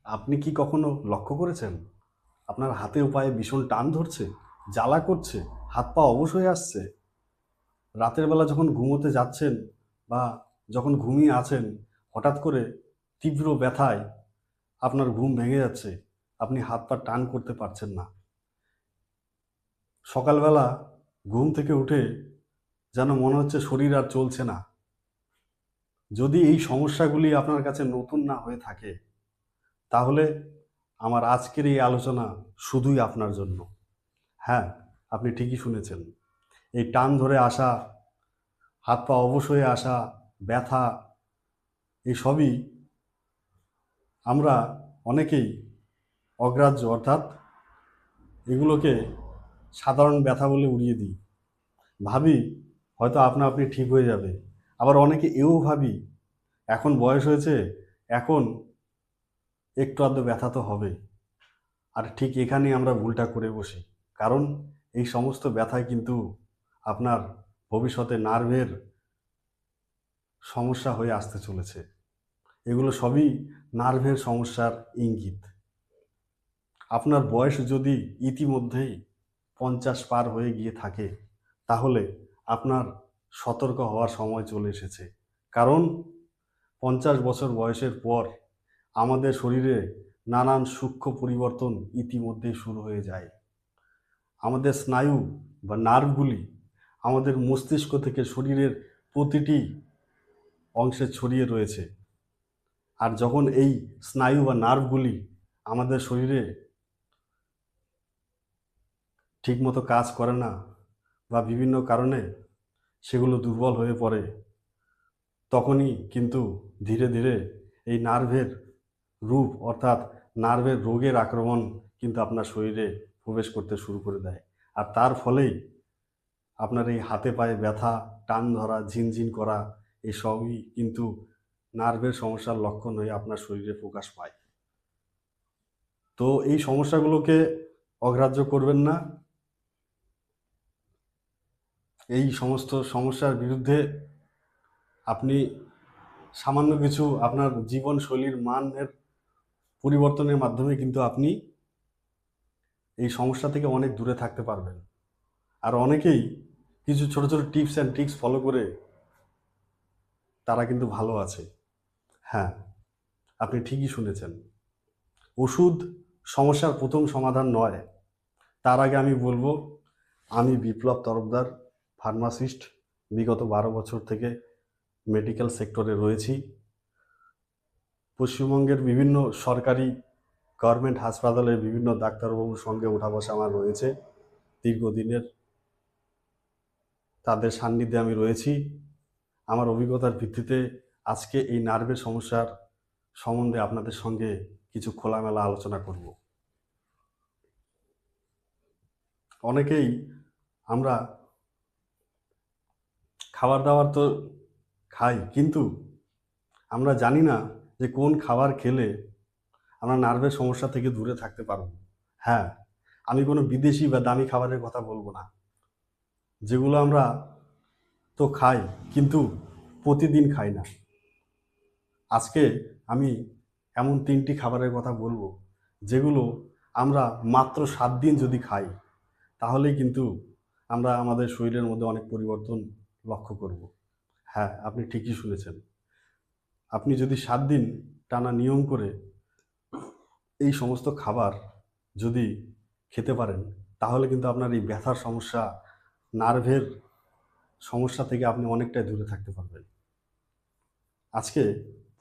আপনি কি কখনো লক্ষ্য করেছেন আপনার হাতে ও পায়ে ভীষণ টান ধরছে, জ্বালা করছে, হাত পা অবশ হয়ে আসছে? রাতের বেলা যখন ঘুমোতে যাচ্ছেন বা যখন ঘুমিয়ে আছেন, হঠাৎ করে তীব্র ব্যথায় আপনার ঘুম ভেঙে যাচ্ছে, আপনি হাত পা টান করতে পারছেন না। সকালবেলা ঘুম থেকে উঠে যেন মনে হচ্ছে শরীর আর চলছে না। যদি এই সমস্যাগুলি আপনার কাছে নতুন না হয়ে থাকে, তাহলে আমার আজকের এই আলোচনা শুধুই আপনার জন্য। হ্যাঁ, আপনি ঠিকই শুনেছেন। এই টান ধরে আসা, হাত পা অবশ হয়ে আসা, ব্যথা, এই সবই আমরা অনেকেই অগ্রাহ্য, অর্থাৎ এগুলোকে সাধারণ ব্যথা বলে উড়িয়ে দিই। ভাবি হয়তো আপনা আপনি ঠিক হয়ে যাবে। আবার অনেকে এও ভাবি এখন বয়স হয়েছে, এখন একটু আধটু ব্যথা তো হবে। আর ঠিক এখানেই আমরা ভুলটা করে বসি। কারণ এই সমস্ত ব্যথায় কিন্তু আপনার ভবিষ্যতে নার্ভের সমস্যা হয়ে আসতে চলেছে। এগুলো সবই নার্ভের সমস্যার ইঙ্গিত। আপনার বয়স যদি ইতিমধ্যেই 50 পার হয়ে গিয়ে থাকে, তাহলে আপনার সতর্ক হওয়ার সময় চলে এসেছে। কারণ 50 বছর বয়সের পর আমাদের শরীরে নানান সূক্ষ্ম পরিবর্তন ইতিমধ্যেই শুরু হয়ে যায়। আমাদের স্নায়ু বা নার্ভগুলি আমাদের মস্তিষ্ক থেকে শরীরের প্রতিটি অংশে ছড়িয়ে রয়েছে। আর যখন এই স্নায়ু বা নার্ভগুলি আমাদের শরীরে ঠিকমতো কাজ করে না বা বিভিন্ন কারণে সেগুলো দুর্বল হয়ে পড়ে, তখনই কিন্তু ধীরে ধীরে এই নার্ভের রূপ, অর্থাৎ নার্ভের রোগের আক্রমণ কিন্তু আপনার শরীরে প্রবেশ করতে শুরু করে দেয়। আর তার ফলেই আপনার এই হাতে পায়ে ব্যথা, টান ধরা, ঝিনঝিন করা, এসবই কিন্তু নার্ভের সমস্যার লক্ষণ হয়ে আপনার শরীরে প্রকাশ পায়। তো এই সমস্যাগুলোকে অগ্রাহ্য করবেন না। এই সমস্ত সমস্যার বিরুদ্ধে আপনি সামান্য কিছু আপনার জীবনশৈলীর মানের পরিবর্তনের মাধ্যমে কিন্তু আপনি এই সমস্যা থেকে অনেক দূরে থাকতে পারবেন। আর অনেকেই কিছু ছোট ছোট টিপস অ্যান্ড ট্রিক্স ফলো করে তারা কিন্তু ভালো আছে। হ্যাঁ, আপনি ঠিকই শুনেছেন। ওষুধ সমস্যার প্রথম সমাধান নয়। তার আগে আমি বলবো, আমি বিপ্লব তরফদার, ফার্মাসিস্ট। বিগত 12 বছর থেকে মেডিকেল সেক্টরে রয়েছি। পশ্চিমবঙ্গের বিভিন্ন সরকারি গভর্নমেন্ট হাসপাতালের বিভিন্ন ডাক্তারবাবুর সঙ্গে ওঠা বসা আমার রয়েছে দীর্ঘদিনের। তাদের সান্নিধ্যে আমি রয়েছি। আমার অভিজ্ঞতার ভিত্তিতে আজকে এই নার্ভের সমস্যার সম্বন্ধে আপনাদের সঙ্গে কিছু খোলামেলা আলোচনা করব। অনেকেই আমরা খাবার দাবার তো খাই, কিন্তু আমরা জানি না যে কোন খাবার খেলে আমরা নার্ভের সমস্যা থেকে দূরে থাকতে পারবো। হ্যাঁ, আমি কোনো বিদেশি বা দামি খাবারের কথা বলবো না, যেগুলো আমরা তো খাই কিন্তু প্রতিদিন খাই না। আজকে আমি এমন 3টি খাবারের কথা বলবো, যেগুলো আমরা মাত্র 7 দিন যদি খাই, তাহলেই কিন্তু আমরা আমাদের শরীরের মধ্যে অনেক পরিবর্তন লক্ষ্য করব। হ্যাঁ, আপনি ঠিকই শুনেছেন। আপনি যদি 7 দিন টানা নিয়ম করে এই সমস্ত খাবার যদি খেতে পারেন, তাহলে কিন্তু আপনার এই ব্যথার সমস্যা, নার্ভের সমস্যা থেকে আপনি অনেকটাই দূরে থাকতে পারবেন। আজকে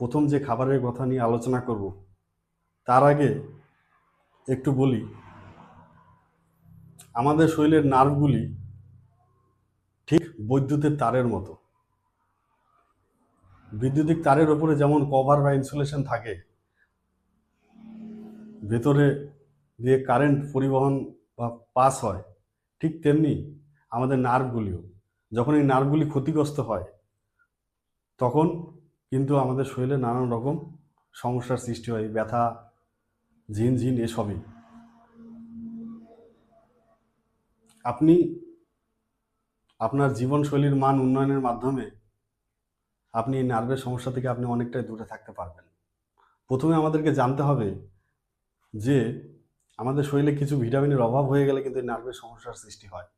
প্রথম যে খাবারের কথা নিয়ে আলোচনা করব, তার আগে একটু বলি, আমাদের শরীরের নার্ভগুলি ঠিক বৈদ্যুতের তারের মতো। বৈদ্যুতিক তারের ওপরে যেমন কভার বা ইনসুলেশন থাকে, ভেতরে দিয়ে কারেন্ট পরিবহন বা পাস হয়, ঠিক তেমনি আমাদের নার্ভগুলিও, যখন এই নার্ভগুলি ক্ষতিগ্রস্ত হয়, তখন কিন্তু আমাদের শরীরে নানান রকম সমস্যার সৃষ্টি হয়, ব্যথা, ঝিনঝিন, এসবই। আপনি আপনার জীবনশৈলীর মান উন্নয়নের মাধ্যমে আপনি এই নার্ভের সমস্যা থেকে আপনি অনেকটাই দূরে থাকতে পারবেন। প্রথমে আমাদেরকে জানতে হবে যে আমাদের শরীরে কিছু ভিটামিনের অভাব হয়ে গেলে কিন্তু নার্ভের সমস্যার সৃষ্টি হয়।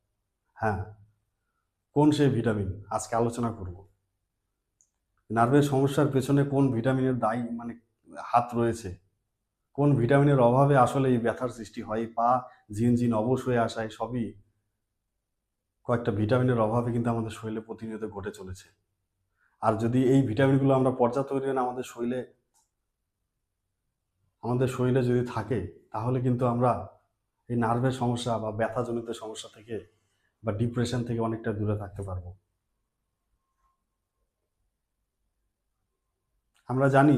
হ্যাঁ, কোন সেই ভিটামিন আজকে আলোচনা করব। নার্ভের সমস্যার পেছনে কোন ভিটামিনের দায়ী হাত রয়েছে, কোন ভিটামিনের অভাবে আসলে এই ব্যথার সৃষ্টি হয়, পা ঝিনঝিন অবশ হয়ে আসায় সবই কয়েকটা ভিটামিনের অভাবে কিন্তু আমাদের শরীরে প্রতিনিয়ত ঘটে চলেছে। আর যদি এই ভিটামিনগুলো আমরা পর্যাপ্ত পরিমাণে আমাদের শরীরে যদি থাকে, তাহলে কিন্তু আমরা এই নার্ভের সমস্যা বা ব্যথাজনিত সমস্যা থেকে বা ডিপ্রেশন থেকে অনেকটা দূরে থাকতে পারবো। আমরা জানি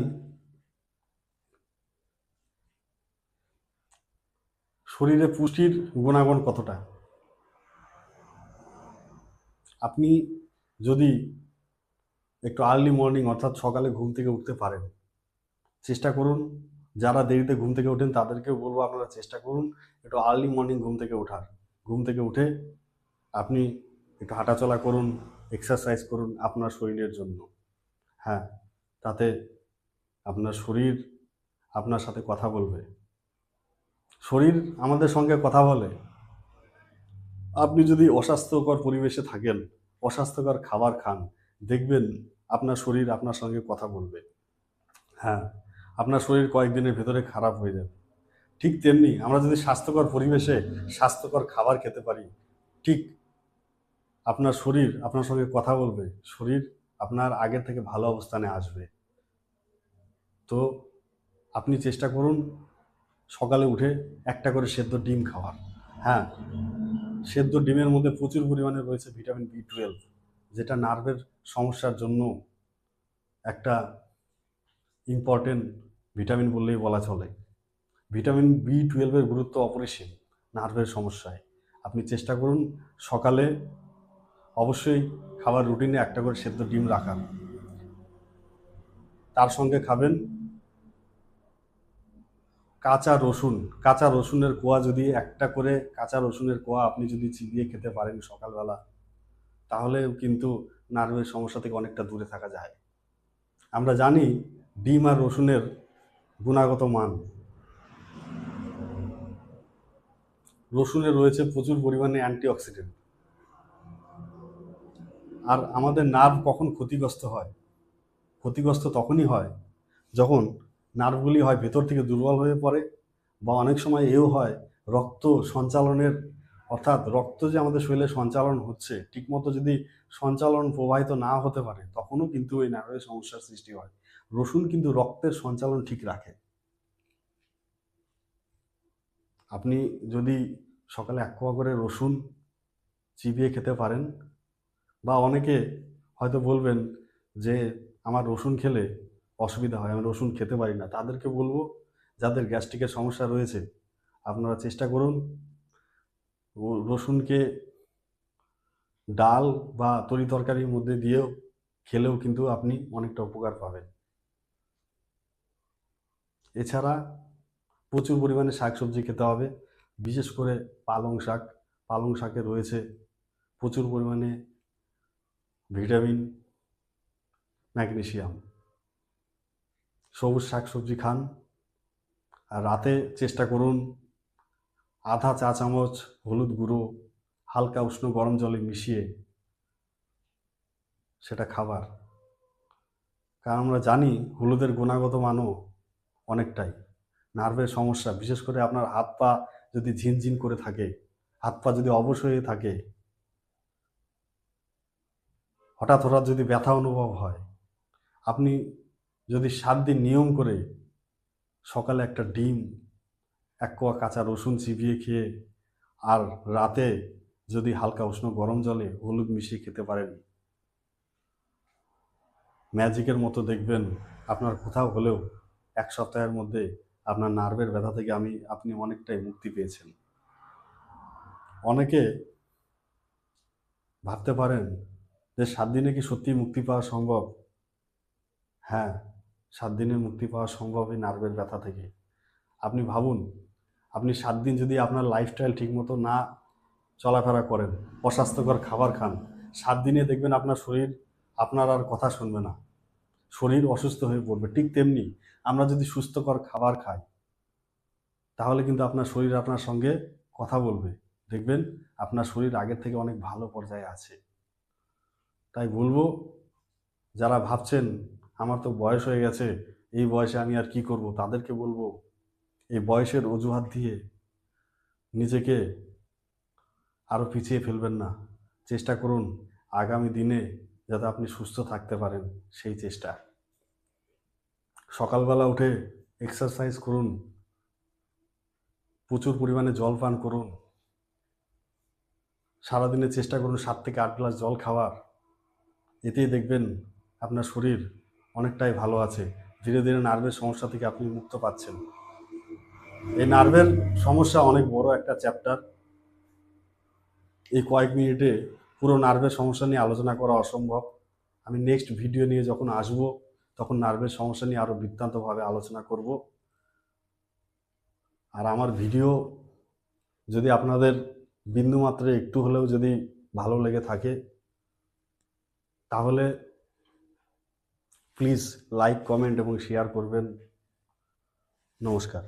শরীরে পুষ্টির গুণাগুণ কতটা। আপনি যদি একটু আর্লি মর্নিং অর্থাৎ সকালে ঘুম থেকে উঠতে পারেন, চেষ্টা করুন। যারা দেরিতে ঘুম থেকে ওঠেন তাদেরকেও বলবো আপনারা চেষ্টা করুন একটু আর্লি মর্নিং ঘুম থেকে ওঠার। ঘুম থেকে উঠে আপনি একটু হাঁটাচলা করুন, এক্সারসাইজ করুন আপনার শরীরের জন্য। হ্যাঁ, তাতে আপনার শরীর আপনার সাথে কথা বলবে। শরীর আমাদের সঙ্গে কথা বলে। আপনি যদি অস্বাস্থ্যকর পরিবেশে থাকেন, অস্বাস্থ্যকর খাবার খান, দেখবেন আপনার শরীর আপনার সঙ্গে কথা বলবে। হ্যাঁ, আপনার শরীর কয়েকদিনের ভেতরে খারাপ হয়ে যাবে। ঠিক তেমনি আমরা যদি স্বাস্থ্যকর পরিবেশে স্বাস্থ্যকর খাবার খেতে পারি, ঠিক আপনার শরীর আপনার সঙ্গে কথা বলবে, শরীর আপনার আগের থেকে ভালো অবস্থানে আসবে। তো আপনি চেষ্টা করুন সকালে উঠে একটা করে সেদ্ধ ডিম খাওয়ার। হ্যাঁ, সেদ্ধ ডিমের মধ্যে প্রচুর পরিমাণে রয়েছে ভিটামিন বি 12, যেটা নার্ভের সমস্যার জন্য একটা ইম্পর্টেন্ট ভিটামিন বললেই বলা চলে। ভিটামিন বি 12-এর গুরুত্ব অপরিসীম নার্ভের সমস্যায়। আপনি চেষ্টা করুন সকালে অবশ্যই খাবার রুটিনে একটা করে সেদ্ধ ডিম রাখার। তার সঙ্গে খাবেন কাঁচা রসুন। কাঁচা রসুনের কোয়া, যদি একটা করে কাঁচা রসুনের কোয়া আপনি যদি চিবিয়ে খেতে পারেন সকালবেলা, তাহলে কিন্তু নার্ভের সমস্যা থেকে অনেকটা দূরে থাকা যায়। আমরা জানি ডিম আর রসুনের গুণাগত মান। রসুনে রয়েছে প্রচুর পরিমাণে অ্যান্টিঅক্সিডেন্ট। আর আমাদের নার্ভ কখন ক্ষতিগ্রস্ত হয়? ক্ষতিগ্রস্ত তখনই হয় যখন নার্ভগুলি হয় ভেতর থেকে দুর্বল হয়ে পড়ে, বা অনেক সময় এও হয় রক্ত সঞ্চালনের, অর্থাৎ রক্ত যে আমাদের শরীরে সঞ্চালন হচ্ছে ঠিকমতো যদি সঞ্চালন প্রবাহিত না হতে পারে, তখনও কিন্তু এই নার্ভের সমস্যার সৃষ্টি হয়। রসুন কিন্তু রক্তের সঞ্চালন ঠিক রাখে। আপনি যদি সকালে এক কোয়া করে রসুন চিবিয়ে খেতে পারেন, বা অনেকে হয়তো বলবেন যে আমার রসুন খেলে অসুবিধা হয়, আমি রসুন খেতে পারি না, তাদেরকে বলবো যাদের গ্যাস্ট্রিকের সমস্যা রয়েছে আপনারা চেষ্টা করুন রসুনকে ডাল বা তরি তরকারির মধ্যে দিয়েও খেলেও কিন্তু আপনি অনেকটা উপকার পাবেন। এছাড়া প্রচুর পরিমাণে শাকসবজি খেতে হবে, বিশেষ করে পালং শাক। পালং শাকে রয়েছে প্রচুর পরিমাণে ভিটামিন, ম্যাগনেসিয়াম। সবুজ শাকসবজি খান। আর রাতে চেষ্টা করুন আধা চা চামচ হলুদ গুঁড়ো হালকা উষ্ণ গরম জলে মিশিয়ে সেটা খাবার। কারণ আমরা জানি হলুদের গুণাগত মানও অনেকটাই। নার্ভের সমস্যা, বিশেষ করে আপনার হাত পা যদি ঝিনঝিন করে থাকে, হাত পা যদি অবশ হয়ে থাকে, হঠাৎ হঠাৎ যদি ব্যথা অনুভব হয়, আপনি যদি 7 দিন নিয়ম করে সকালে একটা ডিম, এক কোয়া কাঁচা রসুন চিবিয়ে খেয়ে, আর রাতে যদি হালকা উষ্ণ গরম জলে হলুদ মিশিয়ে খেতে পারেন, ম্যাজিকের মতো দেখবেন আপনার কোথাও হলেও 1 সপ্তাহের মধ্যে আপনার নার্ভের ব্যথা থেকে আপনি অনেকটাই মুক্তি পেয়েছেন। অনেকে ভাবতে পারেন যে 7 দিনে কি সত্যিই মুক্তি পাওয়া সম্ভব? হ্যাঁ, 7 দিনে মুক্তি পাওয়া সম্ভব এই নার্ভের ব্যথা থেকে। আপনি ভাবুন, আপনি 7 দিন যদি আপনার লাইফস্টাইল ঠিকমতো না চলাফেরা করেন, অস্বাস্থ্যকর খাবার খান, 7 দিনে দেখবেন আপনার শরীর আপনার আর কথা শুনবে না, শরীর অসুস্থ হয়ে পড়বে। ঠিক তেমনি আমরা যদি সুস্থকর খাবার খাই, তাহলে কিন্তু আপনার শরীর আপনার সঙ্গে কথা বলবে। দেখবেন আপনার শরীর আগের থেকে অনেক ভালো পর্যায়ে আছে। তাই বলবো, যারা ভাবছেন আমার তো বয়স হয়ে গেছে, এই বয়সে আমি আর কি করব, তাদেরকে বলবো এই বয়সের অজুহাত দিয়ে নিজেকে আরও পিছিয়ে ফেলবেন না। চেষ্টা করুন আগামী দিনে যাতে আপনি সুস্থ থাকতে পারেন, সেই চেষ্টা। সকালবেলা উঠে এক্সারসাইজ করুন, প্রচুর পরিমাণে জল পান করুন, সারাদিনে চেষ্টা করুন 7 থেকে 8 গ্লাস জল খাওয়ার। এতেই দেখবেন আপনার শরীর অনেকটাই ভালো আছে। ধীরে ধীরে নার্ভের সমস্যা থেকে আপনি মুক্ত পাচ্ছেন। এই নার্ভের সমস্যা অনেক বড় একটা চ্যাপ্টার। এই কয়েক মিনিটে পুরো নার্ভের সমস্যা নিয়ে আলোচনা করা অসম্ভব। আমি নেক্সট ভিডিও নিয়ে যখন আসবো, তখন নার্ভের সমস্যা নিয়ে আরও বৃত্তান্তভাবে আলোচনা করব। আর আমার ভিডিও যদি আপনাদের বিন্দুমাত্র একটু হলেও যদি ভালো লেগে থাকে, তাহলে প্লিজ লাইক, কমেন্ট এবং শেয়ার করবেন। নমস্কার।